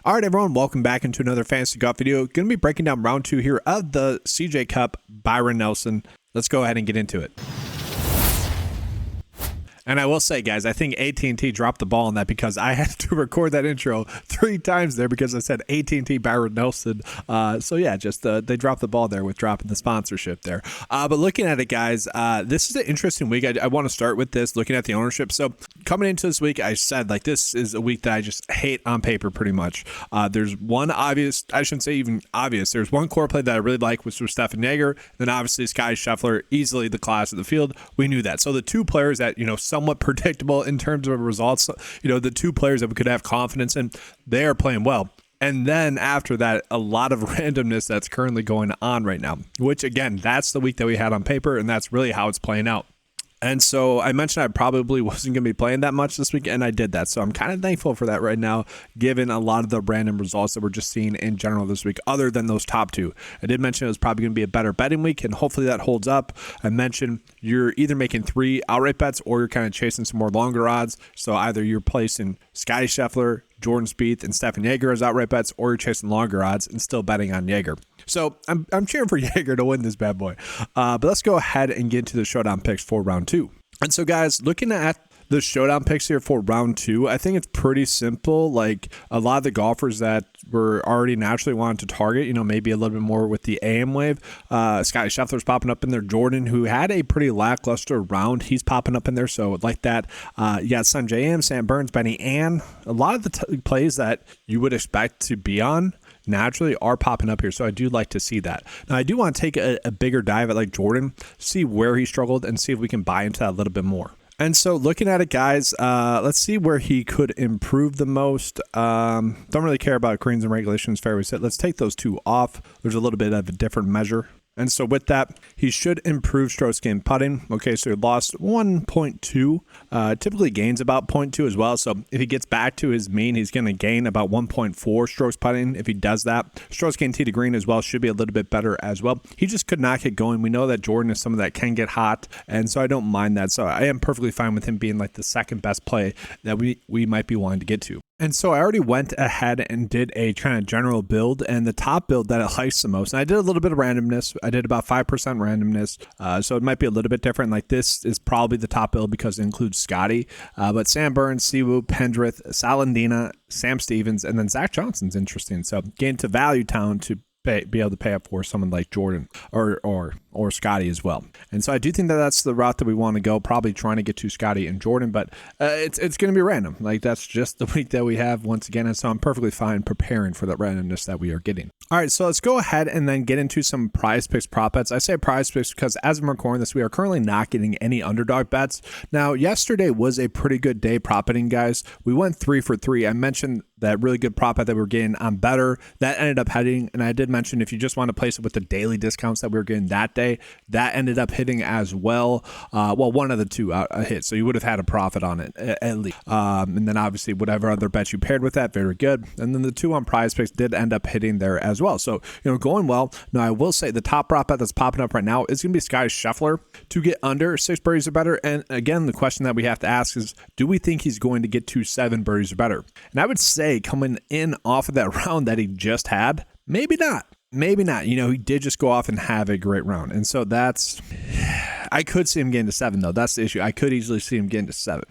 All right, everyone, welcome back into another Fantasy Golf video. Going to be breaking down round 2 here of the CJ Cup, Byron Nelson. Let's go ahead and get into it. And I will say, guys, I think AT&T dropped the ball on that because I had to record that intro 3 times there because I said AT&T Byron Nelson. So yeah, just they dropped the ball there with dropping the sponsorship there. But looking at it, guys, this is an interesting week. I want to start with this, looking at the ownership. So coming into this week, I said, like, this is a week that I just hate on paper pretty much. There's one obvious, I shouldn't say even obvious, there's one core play that I really like, which was Stefan Jaeger. Then obviously Sky Scheffler, easily the class of the field. We knew that. So the 2 players that, somewhat predictable in terms of results, the 2 players that we could have confidence in, they are playing well. And then after that, a lot of randomness that's currently going on right now, which again, that's the week that we had on paper, and that's really how it's playing out. And so I mentioned I probably wasn't going to be playing that much this week, and I did that. So I'm kind of thankful for that right now, given a lot of the random results that we're just seeing in general this week, other than those top 2. I did mention it was probably going to be a better betting week, and hopefully that holds up. I mentioned you're either making 3 outright bets or you're kind of chasing some more longer odds. So either you're placing Scotty Scheffler, Jordan Spieth, and Stefan Jaeger as outright bets, or you're chasing longer odds and still betting on Jaeger. So I'm cheering for Jaeger to win this bad boy. But let's go ahead and get into the showdown picks for round 2. And so, guys, looking at the showdown picks here for round 2, I think it's pretty simple. Like a lot of the golfers that were already naturally wanting to target, maybe a little bit more with the AM wave. Scotty Scheffler's popping up in there. Jordan, who had a pretty lackluster round, he's popping up in there. So like that, you got Sungjae Im, Sam Burns, Benny Ann. A lot of the plays that you would expect to be on naturally are popping up here. So I do like to see that. Now I do want to take a bigger dive at like Jordan, see where he struggled and see if we can buy into that a little bit more. And so looking at it, guys, let's see where he could improve the most. Don't really care about greens and regulations, fairways hit. Let's take those 2 off. There's a little bit of a different measure. And so with that, he should improve strokes gained putting. Okay, so he lost 1.2. Typically gains about 0.2 as well. So if he gets back to his mean, he's going to gain about 1.4 strokes putting. If he does that, strokes gained tee to green as well should be a little bit better as well. He just could not get going. We know that Jordan is someone that can get hot, and so I don't mind that. So I am perfectly fine with him being like the second best play that we might be wanting to get to. And so I already went ahead and did a kind of general build, and the top build that it likes the most. And I did a little bit of randomness. I did about 5% randomness. So it might be a little bit different. Like this is probably the top build because it includes Scotty. But Sam Burns, Siwoo, Pendrith, Salandina, Sam Stevens, and then Zach Johnson's interesting. So getting to Value Town to be able to pay up for someone like Jordan or Scotty as well. And so I do think that that's the route that we want to go, probably trying to get to Scotty and Jordan, but it's going to be random. Like that's just the week that we have once again. And so I'm perfectly fine preparing for that randomness that we are getting. All right, so let's go ahead and then get into some PrizePicks prop bets. I say PrizePicks because as I'm recording this, we are currently not getting any underdog bets. Now, yesterday was a pretty good day prop betting, guys. We went 3 for 3. I mentioned that really good prop bet that we were getting on betr. That ended up hitting, and I did mention if you just want to place it with the daily discounts that we were getting that day, that ended up hitting as well. Well, one of the 2 hit, so you would have had a profit on it at least. And then obviously whatever other bets you paired with that, very good. And then the 2 on PrizePicks did end up hitting there as well. So, going well. Now, I will say the top prop bet that's popping up right now is going to be Scotty Scheffler to get under 6 birdies or better. And again, the question that we have to ask is, do we think he's going to get to 7 birdies or better? And I would say coming in off of that round that he just had, maybe not. Maybe not. He did just go off and have a great round. And so I could see him getting to 7 though. That's the issue. I could easily see him getting to 7.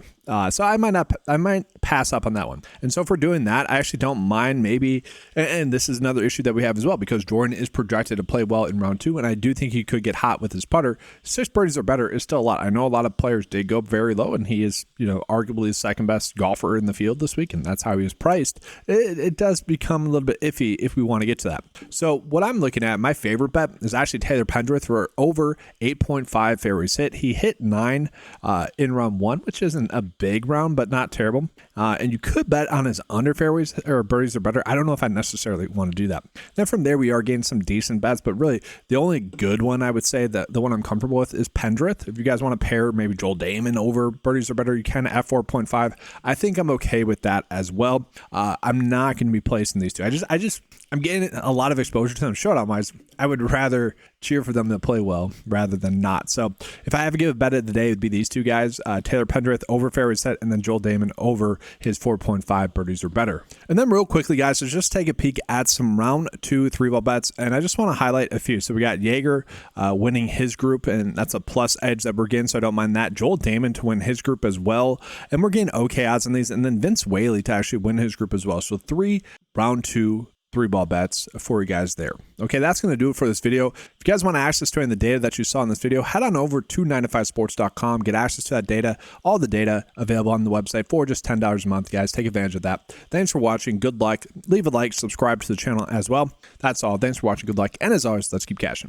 So I might pass up on that one. And so for doing that, I actually don't mind maybe, and this is another issue that we have as well, because Jordan is projected to play well in round 2, and I do think he could get hot with his putter. 6 birdies or better is still a lot. I know a lot of players did go very low, and he is, arguably the second best golfer in the field this week, and that's how he was priced. It does become a little bit iffy if we want to get to that. So what I'm looking at, my favorite bet is actually Taylor Pendrith for over 8.5 fairways hit. He hit 9 in round 1, which isn't a big round, but not terrible. And you could bet on his under fairways or birdies or better. I don't know if I necessarily want to do that. Then from there, we are getting some decent bets, but really the only good one I would say that the one I'm comfortable with is Pendrith. If you guys want to pair maybe Joel Damon over birdies or better, you can at 4.5. I think I'm okay with that as well. I'm not going to be placing these 2. I'm getting a lot of exposure to them showdown wise. I would rather cheer for them to play well rather than not. So if I have to give a bet of the day, it would be these 2 guys, Taylor Pendrith over fairways already said, and then Joel Damon over his 4.5 birdies or better. And then real quickly, guys, so just take a peek at some round 2 3-ball bets, and I just want to highlight a few. So we got Jaeger winning his group, and that's a plus edge that we're getting, so I don't mind that. Joel Damon to win his group as well, and we're getting okay odds on these, and then Vince Whaley to actually win his group as well. So 3 round 2 3-ball bets for you guys there. Okay, that's going to do it for this video. If you guys want access to the data that you saw in this video, head on over to 9to5sports.com. Get access to that data, all the data available on the website for just $10 a month, guys. Take advantage of that. Thanks for watching. Good luck. Leave a like, subscribe to the channel as well. That's all. Thanks for watching. Good luck. And as always, let's keep cashing.